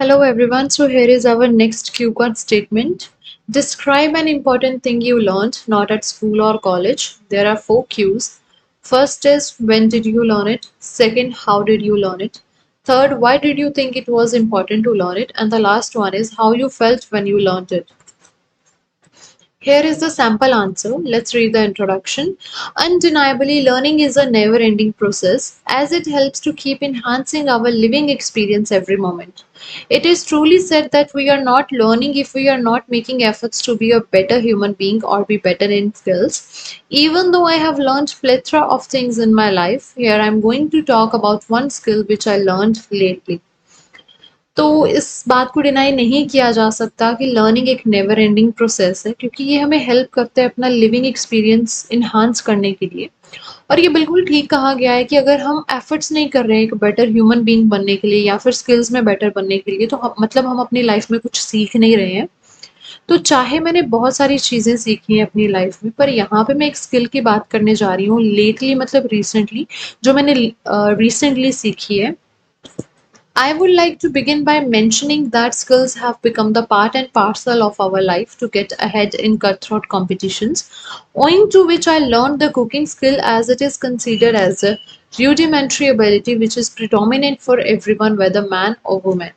Hello everyone, so here is our next cue card statement. Describe an important thing you learned, not at school or college. There are four cues. First is when did you learn it? Second, how did you learn it? Third, why did you think it was important to learn it? And the last one is how you felt when you learned it. Here is the sample answer. Let's read the introduction. Undeniably, learning is a never ending process as it helps to keep enhancing our living experience every moment. It is truly said that we are not learning if we are not making efforts to be a better human being or be better in skills. Even though I have learned plethora of things in my life, here I am going to talk about one skill which I learned lately. तो इस बात को deny नहीं किया जा सकता कि learning एक नेवर एंडिंग प्रोसेस है क्योंकि ये हमें हेल्प करते हैं अपना लिविंग एक्सपीरियंस इन्हांस करने के लिए। और ये बिल्कुल ठीक कहा गया है कि अगर हम एफर्ट्स नहीं कर रहे हैं एक बेटर ह्यूमन बीइंग बनने के लिए या फिर स्किल्स में बेटर बनने के लिए तो मतलब हम अपनी लाइफ में कुछ सीख नहीं रहे हैं। तो चाहे मैंने बहुत सारी चीज़ें सीखी हैं अपनी लाइफ में पर यहाँ पे मैं एक स्किल की बात करने जा रही हूँ लेटली मतलब रिसेंटली जो मैंने रिसेंटली सीखी है। I would like to begin by mentioning that skills have become the part and parcel of our life to get ahead in cutthroat competitions, owing to which I learned the cooking skill as it is considered as a rudimentary ability which is predominant for everyone, whether man or woman.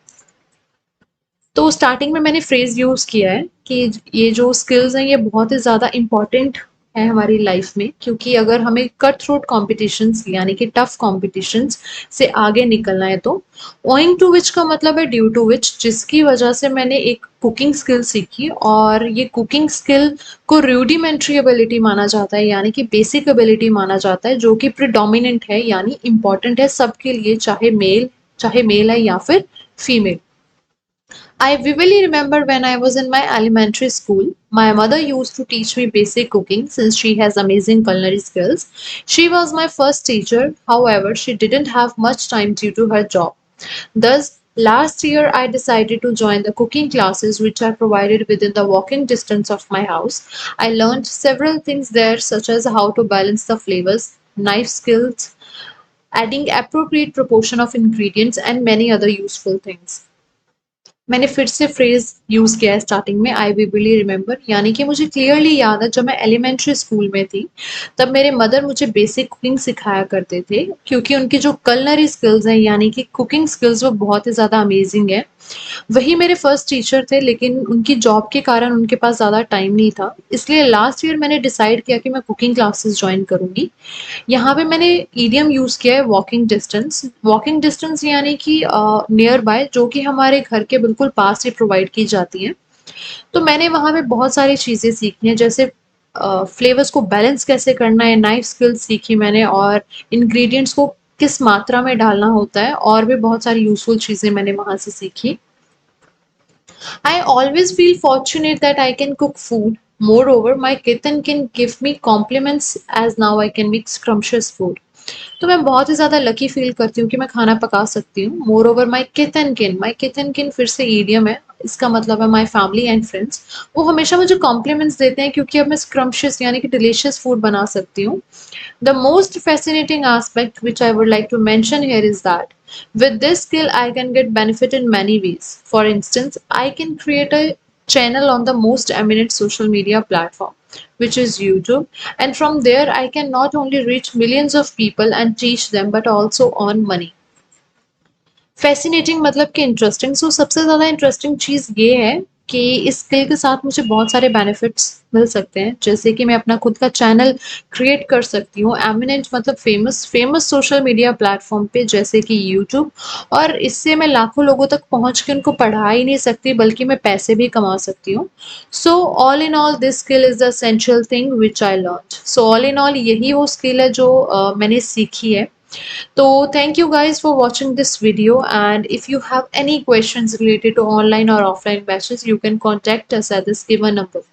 तो starting में मैंने phrase use किया है कि ये जो skills हैं ये बहुत ही ज़्यादा इम्पॉर्टेंट है हमारी लाइफ में क्योंकि अगर हमें कट थ्रोट कॉम्पिटिशन्स यानी कि टफ कॉम्पिटिशन्स से आगे निकलना है तो ओइंग टू विच का मतलब है ड्यू टू विच जिसकी वजह से मैंने एक कुकिंग स्किल सीखी और ये कुकिंग स्किल को रूडिमेंट्री एबिलिटी माना जाता है यानी कि बेसिक एबिलिटी माना जाता है जो कि प्रिडोमिनेंट है यानी इम्पॉर्टेंट है सबके लिए चाहे मेल है या फिर female. I vividly remember when I was in my elementary school, my mother used to teach me basic cooking since she has amazing culinary skills. She was my first teacher, however, she didn't have much time due to her job. Thus, last year I decided to join the cooking classes which are provided within the walking distance of my house. I learned several things there, such as how to balance the flavors, knife skills, adding appropriate proportion of ingredients, and many other useful things. मैंने फिर से phrase use किया है starting में आई vividly remember यानी कि मुझे clearly याद है जब मैं एलिमेंट्री स्कूल में थी तब मेरे मदर मुझे बेसिक कुकिंग सिखाया करते थे क्योंकि उनकी जो कलनरी स्किल्स हैं यानी कि कुकिंग स्किल्स वो बहुत ही ज़्यादा अमेजिंग है। वही मेरे फर्स्ट टीचर थे लेकिन उनकी जॉब के कारण उनके पास ज़्यादा टाइम नहीं था इसलिए लास्ट ईयर मैंने डिसाइड किया कि मैं कुकिंग क्लासेस ज्वाइन करूँगी। यहाँ पे मैंने ईडियम यूज़ किया है वॉकिंग डिस्टेंस यानी कि नियर बाय जो कि हमारे घर के बिल्कुल पास ही प्रोवाइड की जाती हैं। तो मैंने वहाँ पे बहुत सारी चीज़ें सीखी हैं जैसे फ्लेवर्स को बैलेंस कैसे करना है, नाइफ स्किल्स सीखी मैंने और इंग्रेडिएंट्स को किस मात्रा में डालना होता है और भी बहुत सारी यूजफुल चीज़ें मैंने वहाँ से सीखी। I always feel fortunate that I can cook food. Moreover, my kitten can give me compliments as now I can make scrumptious food. तो मैं बहुत ही ज़्यादा लकी फील करती हूँ कि मैं खाना पका सकती हूँ। मोर ओवर माई किथन किन फिर से ईडियम है, इसका मतलब है माई फैमिली एंड फ्रेंड्स। वो हमेशा मुझे कॉम्प्लीमेंट्स देते हैं क्योंकि अब मैं स्क्रम्शियस यानी कि डिलीशियस फूड बना सकती हूँ। The most fascinating aspect which I would like to mention here is that with this skill I can get benefit in many ways. For instance, I can create a channel on the most eminent social media platform which is YouTube, and from there I can not only reach millions of people and teach them but also earn money. Fascinating मतलब कि interesting. सो सबसे ज़्यादा interesting चीज़ ये है कि इस skill के साथ मुझे बहुत सारे बेनिफिट्स मिल सकते हैं जैसे कि मैं अपना खुद का चैनल क्रिएट कर सकती हूँ एमिनेंट मतलब फेमस सोशल मीडिया प्लेटफॉर्म पे जैसे कि यूट्यूब। और इससे मैं लाखों लोगों तक पहुँच के उनको पढ़ा ही नहीं सकती बल्कि मैं पैसे भी कमा सकती हूँ। So all in all this skill is the essential thing which I learn. So all in all यही वो स्किल है जो मैंने सीखी है। So thank you guys for watching this video, and if you have any questions related to online or offline batches you can contact us at this given number.